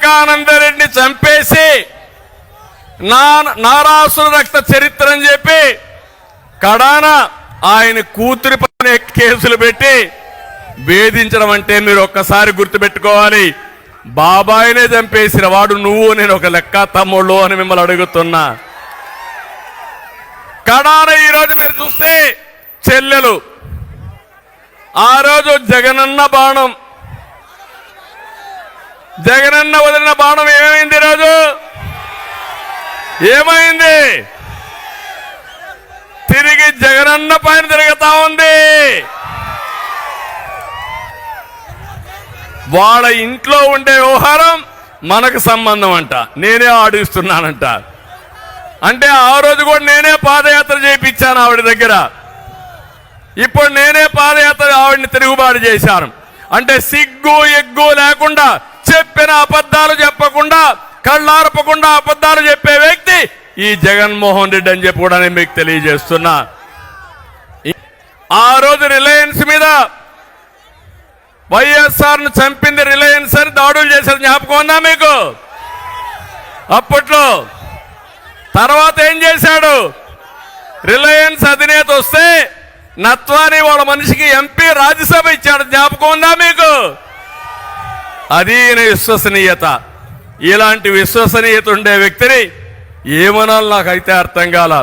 వివేకానందరెడ్డిని చంపేసి నారాసుర రక్త చరిత్ర అని చెప్పి కడాన ఆయన కూతురి పైన కేసులు పెట్టి వేధించడం అంటే మీరు ఒక్కసారి గుర్తుపెట్టుకోవాలి. బాబాయినే చంపేసిన వాడు నువ్వు నేను ఒక లెక్క తమ్ముళ్ళు అని మిమ్మల్ని అడుగుతున్నా. కడాన ఈరోజు మీరు చూస్తే చెల్లెలు ఆ రోజు జగనన్న బాణం, జగనన్న వదిలిన బాణం ఏమైంది? ఈరోజు ఏమైంది? తిరిగి జగనన్న పైన తిరుగుతా ఉంది. వాళ్ళ ఇంట్లో ఉండే వ్యవహారం మనకు సంబంధం అంట, నేనే ఆడిస్తున్నానంట. అంటే ఆ రోజు కూడా నేనే పాదయాత్ర చేయించాను ఆవిడ దగ్గర, ఇప్పుడు నేనే పాదయాత్ర ఆవిడని తిరుగుబాటు చేశాను. అంటే సిగ్గు ఎగ్గు లేకుండా చెప్పిన అబద్ధాలు చెప్పకుండా కళ్ళార్పకుండా అబద్ధాలు చెప్పే వ్యక్తి ఈ జగన్మోహన్ రెడ్డి అని చెప్పి కూడా నేను మీకు తెలియజేస్తున్నా. ఆ రోజు రిలయన్స్ మీద వైఎస్ఆర్ను చంపింది రిలయన్స్ అని దాడులు చేశారు, జ్ఞాపకం ఉందా మీకు? అప్పట్లో తర్వాత ఏం చేశాడు? రిలయన్స్ అధినేత వస్తే నత్వాని వాళ్ళ మనిషికి ఎంపీ రాజ్యసభ ఇచ్చాడు, జ్ఞాపకం ఉందా మీకు? అది విశ్వసనీయత. ఇలాంటి విశ్వసనీయత ఉండే వ్యక్తిని ఏమనాలి నాకైతే అర్థం కాల.